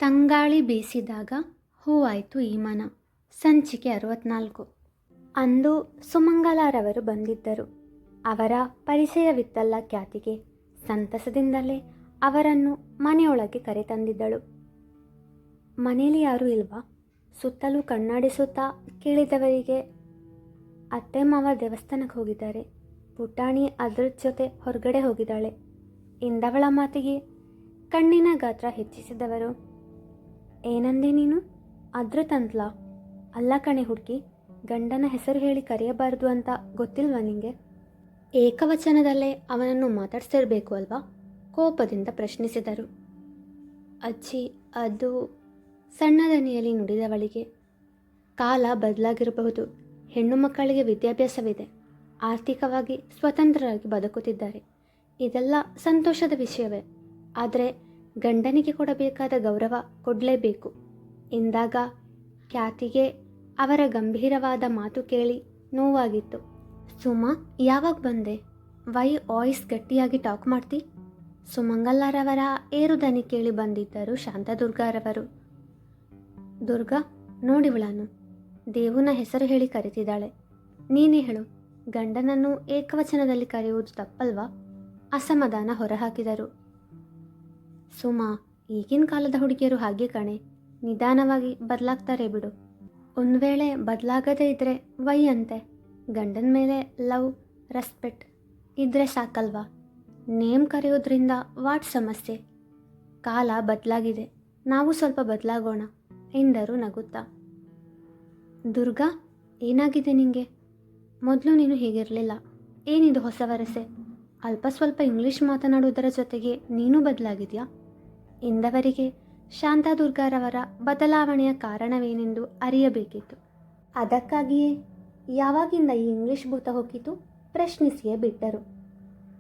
ತಂಗಾಳಿ ಬೀಸಿದಾಗ ಹೂವಾಯಿತು ಈ ಮನ. ಸಂಚಿಕೆ 64. ಅಂದು ಸುಮಂಗಲಾರವರು ಬಂದಿದ್ದರು. ಅವರ ಪರಿಚಯವಿತ್ತಲ್ಲ ಖ್ಯಾತಿಗೆ. ಸಂತಸದಿಂದಲೇ ಅವರನ್ನು ಮನೆಯೊಳಗೆ ಕರೆತಂದಿದ್ದಳು. ಮನೆಯಲ್ಲಿ ಯಾರೂ ಇಲ್ವಾ? ಸುತ್ತಲೂ ಕಣ್ಣಾಡಿಸುತ್ತಾ ಕೇಳಿದವರಿಗೆ ಅತ್ತೆ ಮಾವ ದೇವಸ್ಥಾನಕ್ಕೆ ಹೋಗಿದ್ದಾರೆ, ಪುಟಾಣಿ ಅದ್ರ ಜೊತೆ ಹೊರಗಡೆ ಹೋಗಿದ್ದಾಳೆ ಎಂದವಳ ಮಾತಿಗೆ ಕಣ್ಣಿನ ಗಾತ್ರ ಹೆಚ್ಚಿಸಿದವರು, ಏನಂದೆ ನೀನು? ಅದ್ರತಂತ್ಲ? ಅಲ್ಲ ಕಣೆ ಹುಡುಗಿ, ಗಂಡನ ಹೆಸರು ಹೇಳಿ ಕರೆಯಬಾರದು ಅಂತ ಗೊತ್ತಿಲ್ವಾ ನಿಂಗೆ? ಏಕವಚನದಲ್ಲೇ ಅವನನ್ನು ಮಾತಾಡ್ಸಿರ್ಬೇಕು ಅಲ್ವಾ? ಕೋಪದಿಂದ ಪ್ರಶ್ನಿಸಿದರು. ಅಜ್ಜಿ, ಅದು ಸಣ್ಣ ದನಿಯಲ್ಲಿ ನುಡಿದವಳಿಗೆ. ಕಾಲ ಬದಲಾಗಿರಬಹುದು. ಹೆಣ್ಣು ಮಕ್ಕಳಿಗೆ ವಿದ್ಯಾಭ್ಯಾಸವಿದೆ, ಆರ್ಥಿಕವಾಗಿ ಸ್ವತಂತ್ರರಾಗಿ ಬದುಕುತ್ತಿದ್ದಾರೆ. ಇದೆಲ್ಲ ಸಂತೋಷದ ವಿಷಯವೇ. ಆದರೆ ಗಂಡನಿಗೆ ಕೊಡಬೇಕಾದ ಗೌರವ ಕೊಡಲೇಬೇಕು ಎಂದಾಗ ಖ್ಯಾತಿಗೆ ಅವರ ಗಂಭೀರವಾದ ಮಾತು ಕೇಳಿ ನೋವಾಗಿತ್ತು. ಸುಮಾ, ಯಾವಾಗ ಬಂದೆ? ವೈ ವಾಯ್ಸ್ ಗಟ್ಟಿಯಾಗಿ ಟಾಕ್ ಮಾಡ್ತಿ? ಸುಮಂಗಲಾರವರ ಏರುದನಿ ಕೇಳಿ ಬಂದಿದ್ದರು ಶಾಂತದುರ್ಗಾರವರು. ದುರ್ಗಾ, ನೋಡಿವಳನ್ನು ದೇವುನ ಹೆಸರು ಹೇಳಿ ಕರೆತಿದ್ದಾಳೆ. ನೀನೇ ಹೇಳು, ಗಂಡನನ್ನು ಏಕವಚನದಲ್ಲಿ ಕರೆಯುವುದು ತಪ್ಪಲ್ವಾ? ಅಸಮಾಧಾನ ಹೊರಹಾಕಿದರು. ಸುಮಾ, ಈಗಿನ ಕಾಲದ ಹುಡುಗಿಯರು ಹಾಗೆ ಕಣೆ, ನಿಧಾನವಾಗಿ ಬದಲಾಗ್ತಾರೆ ಬಿಡು. ಒಂದು ವೇಳೆ ಬದಲಾಗದೇ ಇದ್ದರೆ ವೈ ಅಂತೆ. ಗಂಡನ ಮೇಲೆ ಲವ್, ರೆಸ್ಪೆಕ್ಟ್ ಇದ್ದರೆ ಸಾಕಲ್ವಾ? ನೇಮ್ ಕರೆಯೋದ್ರಿಂದ ವಾಟ್ ಸಮಸ್ಯೆ? ಕಾಲ ಬದಲಾಗಿದೆ, ನಾವು ಸ್ವಲ್ಪ ಬದಲಾಗೋಣ ಎಂದರು ನಗುತ್ತಾ. ದುರ್ಗಾ, ಏನಾಗಿದೆ ನಿಂಗೆ? ಮೊದಲು ನೀನು ಹೀಗಿರಲಿಲ್ಲ. ಏನಿದು ಹೊಸ ವರಸೆ? ಅಲ್ಪ ಸ್ವಲ್ಪ ಇಂಗ್ಲೀಷ್ ಮಾತನಾಡುವುದರ ಜೊತೆಗೆ ನೀನು ಬದಲಾಗಿದೆಯಾ ಎಂದವರಿಗೆ ಶಾಂತದುರ್ಗಾರವರ ಬದಲಾವಣೆಯ ಕಾರಣವೇನೆಂದು ಅರಿಯಬೇಕಿತ್ತು. ಅದಕ್ಕಾಗಿಯೇ ಯಾವಾಗಿಂದ ಈ ಇಂಗ್ಲೀಷ್ ಭೂತ ಹೋಗಿತು ಪ್ರಶ್ನಿಸಿಯೇ ಬಿಟ್ಟರು.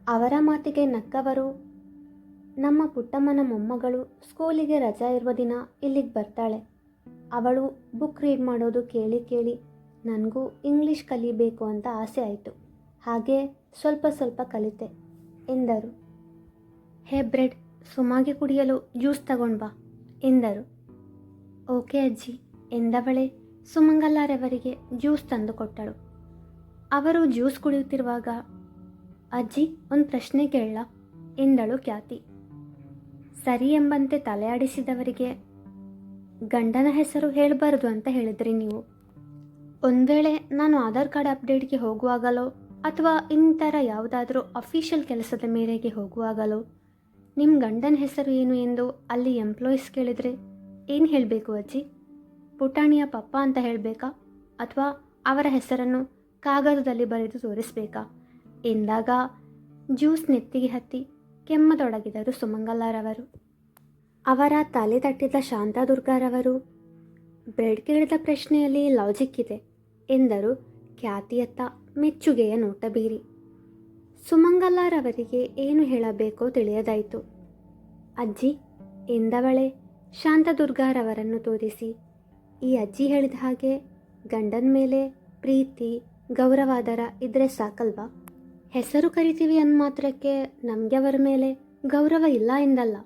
ಅವರ ಮಾತಿಗೆ ನಕ್ಕವರು, ನಮ್ಮ ಪುಟ್ಟಮ್ಮನ ಮೊಮ್ಮಗಳು ಸ್ಕೂಲಿಗೆ ರಜಾ ಇರುವ ದಿನ ಇಲ್ಲಿಗೆ ಬರ್ತಾಳೆ. ಅವಳು ಬುಕ್ ರೀಡ್ ಮಾಡೋದು ಕೇಳಿ ಕೇಳಿ ನನಗೂ ಇಂಗ್ಲೀಷ್ ಕಲಿಬೇಕು ಅಂತ ಆಸೆ ಆಯಿತು. ಹಾಗೆ ಸ್ವಲ್ಪ ಸ್ವಲ್ಪ ಕಲಿತೆ ಎಂದರು. ಹೇ ಬ್ರೆಡ್, ಸುಮಾಗೆ ಕುಡಿಯಲು ಜ್ಯೂಸ್ ತಗೊಂಡು ಬಾ ಎಂದರು. ಓಕೆ ಅಜ್ಜಿ ಎಂದವಳೆ ಸುಮಂಗಲಾರವರಿಗೆ ಜ್ಯೂಸ್ ತಂದು ಕೊಟ್ಟಳು. ಅವರು ಜ್ಯೂಸ್ ಕುಡಿಯುತ್ತಿರುವಾಗ, ಅಜ್ಜಿ, ಒಂದು ಪ್ರಶ್ನೆ ಕೇಳಲ್ಲ ಎಂದಳು ಖ್ಯಾತಿ. ಸರಿ ಎಂಬಂತೆ ತಲೆಯಾಡಿಸಿದವರಿಗೆ, ಗಂಡನ ಹೆಸರು ಹೇಳಬಾರದು ಅಂತ ಹೇಳಿದ್ರಿ ನೀವು. ಒಂದು ವೇಳೆ ನಾನು ಆಧಾರ್ ಕಾರ್ಡ್ ಅಪ್ಡೇಟ್ಗೆ ಹೋಗುವಾಗಲೋ ಅಥವಾ ಇನ್ನಿತರ ಯಾವುದಾದ್ರೂ ಅಫಿಷಿಯಲ್ ಕೆಲಸದ ಮೇರೆಗೆ ಹೋಗುವಾಗಲೋ ನಿಮ್ಮ ಗಂಡನ ಹೆಸರು ಏನು ಎಂದು ಅಲ್ಲಿ ಎಂಪ್ಲಾಯೀಸ್ ಕೇಳಿದರೆ ಏನು ಹೇಳಬೇಕು ಅಜ್ಜಿ? ಪುಟಾಣಿಯ ಪಪ್ಪ ಅಂತ ಹೇಳಬೇಕಾ ಅಥವಾ ಅವರ ಹೆಸರನ್ನು ಕಾಗದದಲ್ಲಿ ಬರೆದು ತೋರಿಸಬೇಕಾ ಎಂದಾಗ ಜ್ಯೂಸ್ ನೆತ್ತಿಗೆ ಹತ್ತಿ ಕೆಮ್ಮತೊಡಗಿದರು ಸುಮಂಗಲಾರವರು. ಅವರ ತಲೆ ತಟ್ಟಿದ ಶಾಂತದುರ್ಗಾರವರು, ಬ್ರೆಡ್ ಕೇಳಿದ ಪ್ರಶ್ನೆಯಲ್ಲಿ ಲಾಜಿಕ್ ಇದೆ ಎಂದರು ಖ್ಯಾತಿಯತ್ತ ಮೆಚ್ಚುಗೆಯ ನೋಟ ಬೀರಿ. ಸುಮಂಗಲಾರವರಿಗೆ ಏನು ಹೇಳಬೇಕೋ ತಿಳಿಯದಾಯಿತು. ಅಜ್ಜಿ ಎಂದವಳೆ ಶಾಂತದುರ್ಗಾರವರನ್ನು ತೋರಿಸಿ, ಈ ಅಜ್ಜಿ ಹೇಳಿದ ಹಾಗೆ ಗಂಡನ ಮೇಲೆ ಪ್ರೀತಿ ಗೌರವಾದರ ಇದ್ರೆ ಸಾಕಲ್ವಾ? ಹೆಸರು ಕರಿತೀವಿ ಅಂದ ಮಾತ್ರಕ್ಕೆ ನಮಗೆ ಅವರ ಮೇಲೆ ಗೌರವ ಇಲ್ಲ ಎಂದಲ್ಲ.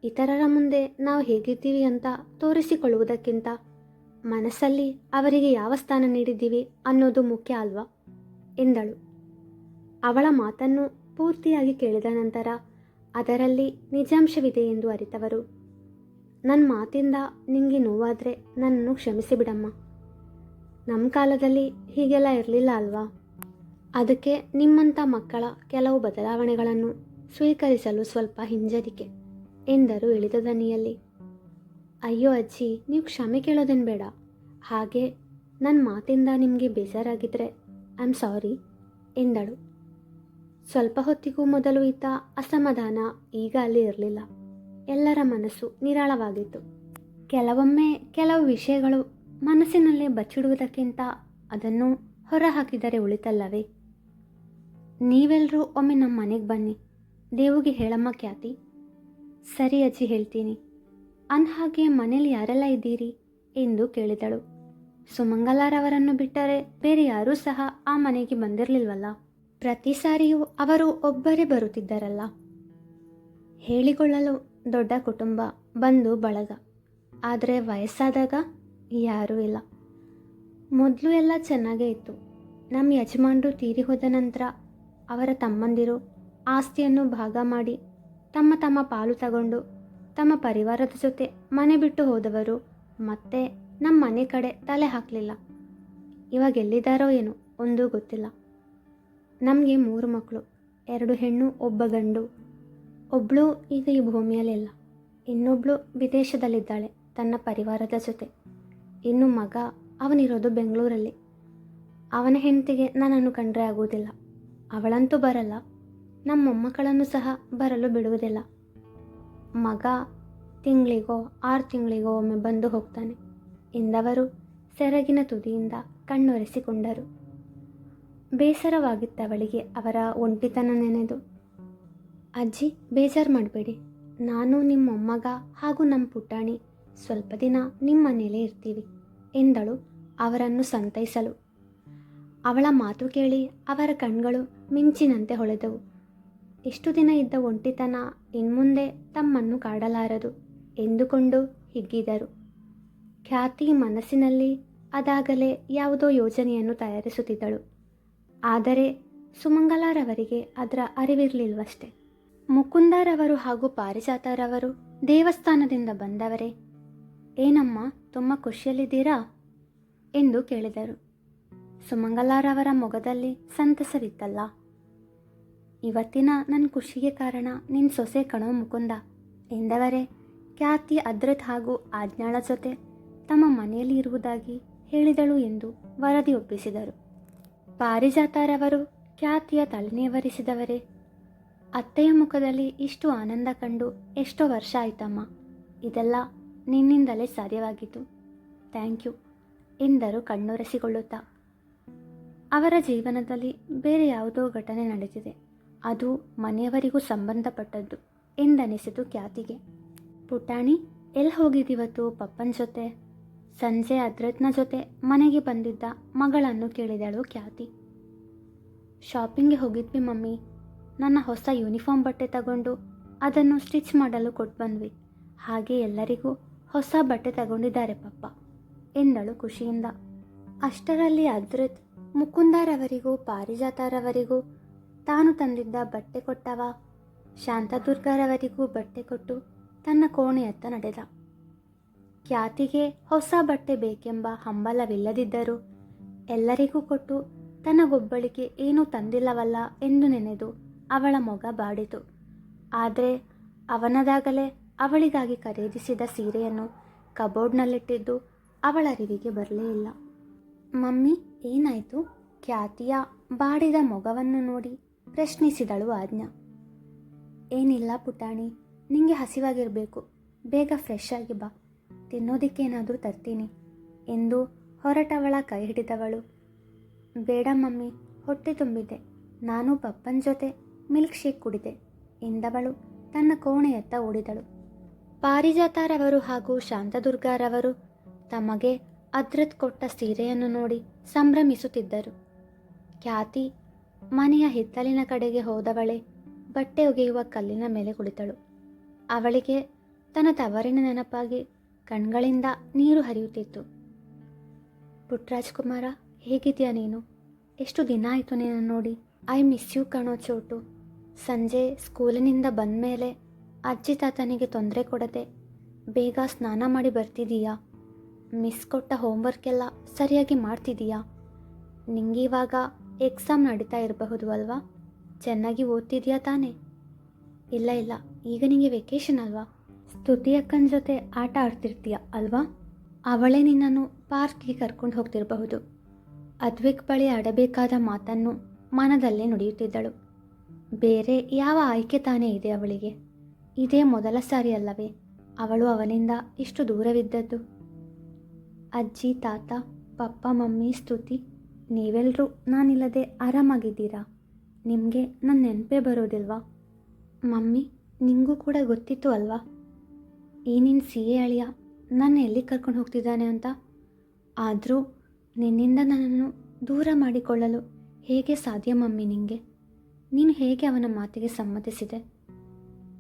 ಇತರರ ಮುಂದೆ ನಾವು ಹೇಗಿದ್ದೀವಿ ಅಂತ ತೋರಿಸಿಕೊಳ್ಳುವುದಕ್ಕಿಂತ ಮನಸ್ಸಲ್ಲಿ ಅವರಿಗೆ ಯಾವ ಸ್ಥಾನ ನೀಡಿದ್ದೀವಿ ಅನ್ನೋದು ಮುಖ್ಯ ಅಲ್ವಾ ಎಂದಳು. ಅವಳ ಮಾತನ್ನು ಪೂರ್ತಿಯಾಗಿ ಕೇಳಿದ ನಂತರ ಅದರಲ್ಲಿ ನಿಜಾಂಶವಿದೆ ಎಂದು ಅರಿತವರು, ನನ್ನ ಮಾತಿಂದ ನಿಮಗೆ ನೋವಾದರೆ ನನ್ನನ್ನು ಕ್ಷಮಿಸಿಬಿಡಮ್ಮ. ನಮ್ಮ ಕಾಲದಲ್ಲಿ ಹೀಗೆಲ್ಲ ಇರಲಿಲ್ಲ ಅಲ್ವಾ? ಅದಕ್ಕೆ ನಿಮ್ಮಂಥ ಮಕ್ಕಳ ಕೆಲವು ಬದಲಾವಣೆಗಳನ್ನು ಸ್ವೀಕರಿಸಲು ಸ್ವಲ್ಪ ಹಿಂಜರಿಕೆ ಎಂದರು ಇಳಿದ ದನಿಯಲ್ಲಿ. ಅಯ್ಯೋ ಅಜ್ಜಿ, ನೀವು ಕ್ಷಮೆ ಕೇಳೋದೇನು ಬೇಡ. ಹಾಗೆ ನನ್ನ ಮಾತಿಂದ ನಿಮಗೆ ಬೇಜಾರಾಗಿದ್ದರೆ ಐ ಆಮ್ ಸಾರಿ ಎಂದಳು. ಸ್ವಲ್ಪ ಹೊತ್ತಿಗೂ ಮೊದಲು ಇದ್ದ ಅಸಮಾಧಾನ ಈಗ ಅಲ್ಲಿ ಇರಲಿಲ್ಲ. ಎಲ್ಲರ ಮನಸ್ಸು ನಿರಾಳವಾಗಿತ್ತು. ಕೆಲವೊಮ್ಮೆ ಕೆಲವು ವಿಷಯಗಳು ಮನಸ್ಸಿನಲ್ಲೇ ಬಚ್ಚಿಡುವುದಕ್ಕಿಂತ ಅದನ್ನು ಹೊರಹಾಕಿದರೆ ಉಳಿತಲ್ಲವೇ? ನೀವೆಲ್ಲರೂ ಒಮ್ಮೆ ನಮ್ಮ ಮನೆಗೆ ಬನ್ನಿ, ದೇವುಗೆ ಹೇಳಮ್ಮ ಖ್ಯಾತಿ. ಸರಿ ಅಜ್ಜಿ, ಹೇಳ್ತೀನಿ. ಅಂದ್ಹಾಗೆ ಮನೇಲಿ ಯಾರೆಲ್ಲ ಇದ್ದೀರಿ ಎಂದು ಕೇಳಿದಳು. ಸುಮಂಗಲಾರವರನ್ನು ಬಿಟ್ಟರೆ ಬೇರೆ ಯಾರೂ ಸಹ ಆ ಮನೆಗೆ ಬಂದಿರಲಿಲ್ವಲ್ಲ. ಪ್ರತಿ ಸಾರಿಯೂ ಅವರು ಒಬ್ಬರೇ ಬರುತ್ತಿದ್ದರಲ್ಲ. ಹೇಳಿಕೊಳ್ಳಲು ದೊಡ್ಡ ಕುಟುಂಬ, ಬಂಧು ಬಳಗ ಆದರೆ ವಯಸ್ಸಾದಾಗ ಯಾರೂ ಇಲ್ಲ. ಮೊದಲು ಎಲ್ಲ ಚೆನ್ನಾಗೇ ಇತ್ತು. ನಮ್ಮ ಯಜಮಾನರು ತೀರಿ ಹೋದ ನಂತರ ಅವರ ತಮ್ಮಂದಿರು ಆಸ್ತಿಯನ್ನು ಭಾಗ ಮಾಡಿ ತಮ್ಮ ತಮ್ಮ ಪಾಲು ತಗೊಂಡು ತಮ್ಮ ಪರಿವಾರದ ಜೊತೆ ಮನೆ ಬಿಟ್ಟು ಹೋದವರು ಮತ್ತೆ ನಮ್ಮ ಮನೆ ಕಡೆ ತಲೆ ಹಾಕಲಿಲ್ಲ. ಇವಾಗ ಎಲ್ಲಿದ್ದಾರೋ ಏನೋ ಒಂದೂ ಗೊತ್ತಿಲ್ಲ. ನಮಗೆ 3 ಮಕ್ಕಳು, 2 ಹೆಣ್ಣು 1 ಗಂಡು. ಒಬ್ಬಳು ಈಗ ಈ ಭೂಮಿಯಲ್ಲಿಲ್ಲ, ಇನ್ನೊಬ್ಬಳು ವಿದೇಶದಲ್ಲಿದ್ದಾಳೆ ತನ್ನ ಪರಿವಾರದ ಜೊತೆ. ಇನ್ನು ಮಗ ಅವನಿರೋದು ಬೆಂಗಳೂರಲ್ಲಿ. ಅವನ ಹೆಂಡತಿಗೆ ನನ್ನನ್ನು ಕಂಡ್ರೆ ಆಗುವುದಿಲ್ಲ. ಅವಳಂತೂ ಬರಲ್ಲ, ನಮ್ಮ ಮೊಮ್ಮಕ್ಕಳನ್ನು ಸಹ ಬರಲು ಬಿಡುವುದಿಲ್ಲ. ಮಗ ತಿಂಗಳಿಗೋ 6 ತಿಂಗಳಿಗೋ ಒಮ್ಮೆ ಬಂದು ಹೋಗ್ತಾನೆ ಎಂದವರು ಸೆರಗಿನ ತುದಿಯಿಂದ ಕಣ್ಣೊರೆಸಿಕೊಂಡರು. ಬೇಸರವಾಗಿತ್ತವಳಿಗೆ ಅವರ ಒಂಟಿತನ ನೆನೆದು. ಅಜ್ಜಿ, ಬೇಜಾರು ಮಾಡಬೇಡಿ, ನಾನು ನಿಮ್ಮ ಮೊಮ್ಮಗ ಹಾಗೂ ನಮ್ಮ ಪುಟಾಣಿ ಸ್ವಲ್ಪ ದಿನ ನಿಮ್ಮ ಮನೆಯಲ್ಲೇ ಇರ್ತೀವಿ ಎಂದಳು ಅವರನ್ನು ಸಂತೈಸಲು. ಅವಳ ಮಾತು ಕೇಳಿ ಅವರ ಕಣ್ಗಳು ಮಿಂಚಿನಂತೆ ಹೊಳೆದವು. ಇಷ್ಟು ದಿನ ಇದ್ದ ಒಂಟಿತನ ಇನ್ಮುಂದೆ ತಮ್ಮನ್ನು ಕಾಡಲಾರದು ಎಂದುಕೊಂಡು ಹಿಗ್ಗಿದರು. ಖ್ಯಾತಿ ಮನಸ್ಸಿನಲ್ಲಿ ಅದಾಗಲೇ ಯಾವುದೋ ಯೋಜನೆಯನ್ನು ತಯಾರಿಸುತ್ತಿದ್ದಳು. ಆದರೆ ಸುಮಂಗಲಾರವರಿಗೆ ಅದರ ಅರಿವಿರಲಿಲ್ವಷ್ಟೆ. ಮುಕುಂದರವರು ಹಾಗೂ ಪಾರಿಜಾತರವರು ದೇವಸ್ಥಾನದಿಂದ ಬಂದವರೇ? ಏನಮ್ಮ, ತುಂಬ ಖುಷಿಯಲ್ಲಿದ್ದೀರಾ ಎಂದು ಕೇಳಿದರು. ಸುಮಂಗಲಾರವರ ಮೊಗದಲ್ಲಿ ಸಂತಸವಿತ್ತಲ್ಲ. ಇವತ್ತಿನ ನನ್ನ ಖುಷಿಗೆ ಕಾರಣ ನಿನ್ನ ಸೊಸೆ ಕಣೋ ಮುಕುಂದ ಎಂದವರೇ ಖ್ಯಾತಿ ಅದ್ರತ್ ಹಾಗೂ ಆಜ್ಞಾಳ ಜೊತೆ ತಮ್ಮ ಮನೆಯಲ್ಲಿ ಇರುವುದಾಗಿ ಹೇಳಿದಳು ಎಂದು ವರದಿ ಒಪ್ಪಿಸಿದರು. ಪಾರಿಜಾತರವರು ಖ್ಯಾತಿಯ ತಲೆನೇವರಿಸಿದವರೇ? ಅತ್ತೆಯ ಮುಖದಲ್ಲಿ ಇಷ್ಟು ಆನಂದ ಕಂಡು ಎಷ್ಟೋ ವರ್ಷ ಆಯ್ತಮ್ಮ. ಇದೆಲ್ಲ ನಿನ್ನಿಂದಲೇ ಸಾಧ್ಯವಾಗಿತ್ತು. ಥ್ಯಾಂಕ್ ಯು ಎಂದರು ಕಣ್ಣೊರೆಸಿಕೊಳ್ಳುತ್ತಾ. ಅವರ ಜೀವನದಲ್ಲಿ ಬೇರೆ ಯಾವುದೋ ಘಟನೆ ನಡೆದಿದೆ, ಅದು ಮನೆಯವರಿಗೂ ಸಂಬಂಧಪಟ್ಟದ್ದು ಎಂದನಿಸಿತು ಖ್ಯಾತಿಗೆ. ಪುಟಾಣಿ, ಎಲ್ಲಿ ಹೋಗಿದ್ದೀವತ್ತು ಪಪ್ಪನ ಜೊತೆ? ಸಂಜೆ ಅದ್ರತ್ನ ಜೊತೆ ಮನೆಗೆ ಬಂದಿದ್ದ ಮಗಳನ್ನು ಕೇಳಿದಳು ಖ್ಯಾತಿ. ಶಾಪಿಂಗ್ಗೆ ಹೋಗಿದ್ವಿ ಮಮ್ಮಿ. ನನ್ನ ಹೊಸ ಯೂನಿಫಾರ್ಮ್ ಬಟ್ಟೆ ತಗೊಂಡು ಅದನ್ನು ಸ್ಟಿಚ್ ಮಾಡಲು ಕೊಟ್ಟು ಬಂದ್ವಿ. ಹಾಗೆ ಎಲ್ಲರಿಗೂ ಹೊಸ ಬಟ್ಟೆ ತಗೊಂಡಿದ್ದಾರೆ ಪಪ್ಪ ಎಂದಳು ಖುಷಿಯಿಂದ. ಅಷ್ಟರಲ್ಲಿ ಅದ್ರತ್ ಮುಕುಂದರವರಿಗೂ ಪಾರಿಜಾತರವರಿಗೂ ತಾನು ತಂದಿದ್ದ ಬಟ್ಟೆ ಕೊಟ್ಟವ. ಶಾಂತದುರ್ಗರವರಿಗೂ ಬಟ್ಟೆ ಕೊಟ್ಟು ತನ್ನ ಕೋಣೆಯತ್ತ ನಡೆದ. ಖ್ಯಾತಿಗೆ ಹೊಸ ಬಟ್ಟೆ ಬೇಕೆಂಬ ಹಂಬಲವಿಲ್ಲದಿದ್ದರೂ ಎಲ್ಲರಿಗೂ ಕೊಟ್ಟು ತನಗೊಬ್ಬಳಿಗೆ ಏನೂ ತಂದಿಲ್ಲವಲ್ಲ ಎಂದು ನೆನೆದು ಅವಳ ಮೊಗ ಬಾಡಿತು. ಆದರೆ ಅವನದಾಗಲೇ ಅವಳಿಗಾಗಿ ಖರೀದಿಸಿದ ಸೀರೆಯನ್ನು ಕಬೋರ್ಡ್ನಲ್ಲಿಟ್ಟಿದ್ದು ಅವಳ ಅರಿವಿಗೆ ಬರಲೇ ಇಲ್ಲ. ಮಮ್ಮಿ, ಏನಾಯಿತು? ಖ್ಯಾತಿಯ ಬಾಡಿದ ಮೊಗವನ್ನು ನೋಡಿ ಪ್ರಶ್ನಿಸಿದಳು ಆಜ್ಞಾ. ಏನಿಲ್ಲ ಪುಟಾಣಿ, ನಿಂಗೆ ಹಸಿವಾಗಿರಬೇಕು, ಬೇಗ ಫ್ರೆಶ್ ಆಗಿ ಬಾ, ತಿನ್ನೋದಕ್ಕೇನಾದರೂ ತರ್ತೀನಿ ಎಂದು ಹೊರಟವಳ ಕೈ ಹಿಡಿದವಳು. ಬೇಡ ಮಮ್ಮಿ, ಹೊಟ್ಟೆ ತುಂಬಿದೆ, ನಾನು ಪಪ್ಪನ ಜೊತೆ ಮಿಲ್ಕ್ ಶೇಕ್ ಕುಡಿದೆ ಎಂದವಳು ತನ್ನ ಕೋಣೆಯತ್ತ ಓಡಿದಳು. ಪಾರಿಜಾತರವರು ಹಾಗೂ ಶಾಂತದುರ್ಗರವರು ತಮಗೆ ಅದ್ರತ್ ಕೊಟ್ಟ ಸೀರೆಯನ್ನು ನೋಡಿ ಸಂಭ್ರಮಿಸುತ್ತಿದ್ದರು. ಖ್ಯಾತಿ ಮನೆಯ ಹಿತ್ತಲಿನ ಕಡೆಗೆ ಹೋದವಳೆ ಬಟ್ಟೆ ಒಗೆಯುವ ಕಲ್ಲಿನ ಮೇಲೆ ಕುಳಿತಳು. ಅವಳಿಗೆ ತನ್ನ ತವರಿನ ನೆನಪಾಗಿ ಕಣ್ಗಳಿಂದ ನೀರು ಹರಿಯುತ್ತಿತ್ತು. ಪುಟ್ರಾಜ್ಕುಮಾರ, ಹೇಗಿದೆಯಾ ನೀನು? ಎಷ್ಟು ದಿನ ಆಯಿತು ನೀನು ನೋಡಿ. ಐ ಮಿಸ್ ಯು ಕಣೋ ಚೋಟು. ಸಂಜೆ ಸ್ಕೂಲಿನಿಂದ ಬಂದ ಮೇಲೆ ಅಜ್ಜಿ ತಾತನಿಗೆ ತೊಂದರೆ ಕೊಡದೆ ಬೇಗ ಸ್ನಾನ ಮಾಡಿ ಬರ್ತಿದೀಯಾ? ಮಿಸ್ ಕೊಟ್ಟ ಹೋಮ್ವರ್ಕ್ ಎಲ್ಲ ಸರಿಯಾಗಿ ಮಾಡ್ತಿದೀಯಾ? ನಿಂಗಿವಾಗ ಎಕ್ಸಾಮ್ ನಡೀತಾ ಇರಬಹುದು ಅಲ್ವಾ? ಚೆನ್ನಾಗಿ ಓದ್ತಿದ್ಯಾ ತಾನೇ? ಇಲ್ಲ ಇಲ್ಲ, ಈಗ ನಿಂಗೆ ವೆಕೇಷನ್ ಅಲ್ವಾ? ಸ್ತುತಿ ಅಕ್ಕನ ಜೊತೆ ಆಟ ಆಡ್ತಿರ್ತೀಯ ಅಲ್ವಾ? ಅವಳೇ ನಿನ್ನನ್ನು ಪಾರ್ಕ್ಗೆ ಕರ್ಕೊಂಡು ಹೋಗ್ತಿರಬಹುದು. ಅದ್ವಿಕ್ ಬಳಿ ಆಡಬೇಕಾದ ಮಾತನ್ನು ಮನದಲ್ಲೇ ನುಡಿಯುತ್ತಿದ್ದಳು. ಬೇರೆ ಯಾವ ಆಯ್ಕೆ ತಾನೇ ಇದೆ ಅವಳಿಗೆ? ಇದೇ ಮೊದಲ ಸಾರಿ ಅಲ್ಲವೇ ಅವಳು ಅವನಿಂದ ಇಷ್ಟು ದೂರವಿದ್ದದ್ದು? ಅಜ್ಜಿ, ತಾತ, ಪಪ್ಪ, ಮಮ್ಮಿ, ಸ್ತುತಿ, ನೀವೆಲ್ಲರೂ ನಾನಿಲ್ಲದೆ ಆರಾಮಾಗಿದ್ದೀರಾ? ನಿಮಗೆ ನನ್ನ ನೆನಪೇ ಬರೋದಿಲ್ವಾ? ಮಮ್ಮಿ, ನಿಮಗೂ ಕೂಡ ಗೊತ್ತಿತ್ತು ಅಲ್ವಾ ಈ ನಿನ್ನ ಸಿಎ ಅಳಿಯ ನನ್ನ ಎಲ್ಲಿ ಕರ್ಕೊಂಡು ಹೋಗ್ತಿದ್ದಾನೆ ಅಂತ? ಆದರೂ ನಿನ್ನಿಂದ ನನ್ನನ್ನು ದೂರ ಮಾಡಿಕೊಳ್ಳಲು ಹೇಗೆ ಸಾಧ್ಯ ಮಮ್ಮಿ ನಿನಗೆ? ನೀನು ಹೇಗೆ ಅವನ ಮಾತಿಗೆ ಸಮ್ಮತಿಸಿದೆ?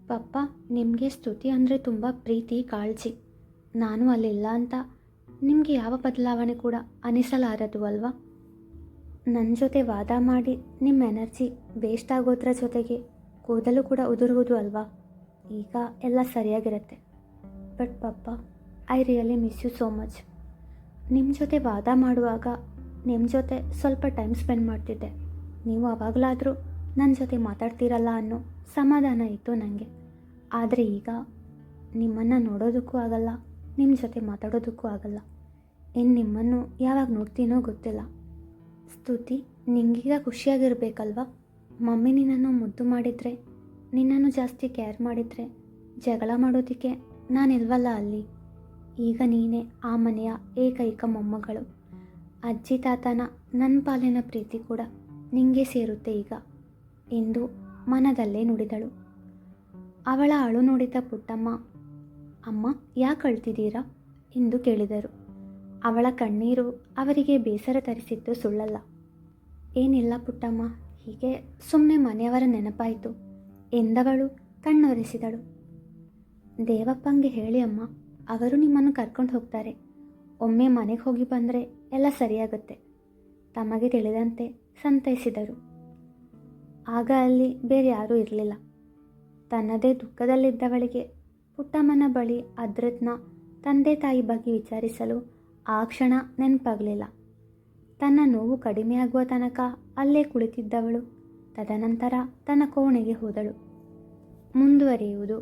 ಪಪ್ಪ, ನಿಮಗೆ ಸ್ತುತಿ ಅಂದರೆ ತುಂಬ ಪ್ರೀತಿ, ಕಾಳಜಿ. ನಾನು ಅಲ್ಲಿಲ್ಲ ಅಂತ ನಿಮಗೆ ಯಾವ ಬದಲಾವಣೆ ಕೂಡ ಅನಿಸಲಾರದು ಅಲ್ವಾ? ನನ್ನ ಜೊತೆ ವಾದ ಮಾಡಿ ನಿಮ್ಮ ಎನರ್ಜಿ ವೇಸ್ಟ್ ಆಗೋದ್ರ ಜೊತೆಗೆ ಕೂದಲು ಕೂಡ ಉದುರುವುದು ಅಲ್ವಾ? ಈಗ ಎಲ್ಲ ಸರಿಯಾಗಿರುತ್ತೆ. ಬಟ್ ಪಪ್ಪ, I really miss you so much. ನಿಮ್ಮ ಜೊತೆ ವಾದ ಮಾಡುವಾಗ ನಿಮ್ಮ ಜೊತೆ ಸ್ವಲ್ಪ ಟೈಮ್ ಸ್ಪೆಂಡ್ ಮಾಡ್ತಿದ್ದೆ. ನೀವು ಆವಾಗಲಾದರೂ ನನ್ನ ಜೊತೆ ಮಾತಾಡ್ತೀರಲ್ಲ ಅನ್ನೋ ಸಮಾಧಾನ ಇತ್ತು ನನಗೆ. ಆದರೆ ಈಗ ನಿಮ್ಮನ್ನು ನೋಡೋದಕ್ಕೂ ಆಗಲ್ಲ, ನಿಮ್ಮ ಜೊತೆ ಮಾತಾಡೋದಕ್ಕೂ ಆಗಲ್ಲ. ಇನ್ನು ನಿಮ್ಮನ್ನು ಯಾವಾಗ ನೋಡ್ತೀನೋ ಗೊತ್ತಿಲ್ಲ. ಸ್ತುತಿ, ನಿಂಗೀಗ ಖುಷಿಯಾಗಿರ್ಬೇಕಲ್ವ? ಮಮ್ಮಿ ನಿನ್ನನ್ನು ಮುದ್ದು ಮಾಡಿದರೆ, ನಿನ್ನನ್ನು ಜಾಸ್ತಿ ಕೇರ್ ಮಾಡಿದರೆ, ಜಗಳ ಮಾಡೋದಕ್ಕೆ ನಾನಿಲ್ವಲ್ಲ ಅಲ್ಲಿ. ಈಗ ನೀನೇ ಆ ಮನೆಯ ಏಕೈಕ ಮೊಮ್ಮಗಳು. ಅಜ್ಜಿ ತಾತನ ನನ್ನ ಪಾಲಿನ ಪ್ರೀತಿ ಕೂಡ ನಿಂಗೆ ಸೇರುತ್ತೆ ಈಗ ಎಂದು ಮನದಲ್ಲೇ ನುಡಿದಳು. ಅವಳ ಅಳು ನೋಡಿದ ಪುಟ್ಟಮ್ಮ, ಅಮ್ಮ ಯಾಕೆ ಅಳ್ತಿದ್ದೀರಾ ಎಂದು ಕೇಳಿದರು. ಅವಳ ಕಣ್ಣೀರು ಅವರಿಗೆ ಬೇಸರ ತರಿಸಿದ್ದು ಸುಳ್ಳಲ್ಲ. ಏನಿಲ್ಲ ಪುಟ್ಟಮ್ಮ, ಹೀಗೆ ಸುಮ್ಮನೆ ಮನೆಯವರ ನೆನಪಾಯಿತು ಎಂದವಳು ಕಣ್ಣೊರೆಸಿದಳು. ದೇವಪ್ಪಂಗೆ ಹೇಳಿ ಅಮ್ಮ, ಅವರು ನಿಮ್ಮನ್ನು ಕರ್ಕೊಂಡು ಹೋಗ್ತಾರೆ. ಒಮ್ಮೆ ಮನೆಗೆ ಹೋಗಿ ಬಂದರೆ ಎಲ್ಲ ಸರಿಯಾಗುತ್ತೆ. ತಮಗೆ ತಿಳಿದಂತೆ ಸಂತೈಸಿದರು. ಆಗ ಅಲ್ಲಿ ಬೇರೆ ಯಾರೂ ಇರಲಿಲ್ಲ. ತನ್ನದೇ ದುಃಖದಲ್ಲಿದ್ದವಳಿಗೆ ಪುಟ್ಟಮ್ಮನ ಬಳಿ ಅದ್ರತ್ನ ತಂದೆ ತಾಯಿ ಬಗ್ಗೆ ವಿಚಾರಿಸಲು ಆ ಕ್ಷಣ ನೆನಪಾಗಲಿಲ್ಲ. ತನ್ನ ನೋವು ಕಡಿಮೆಯಾಗುವ ತನಕ ಅಲ್ಲೇ ಕುಳಿತಿದ್ದವಳು ತದನಂತರ ತನ್ನ ಕೋಣೆಗೆ ಹೋದಳು. ಮುಂದುವರಿಯುವುದು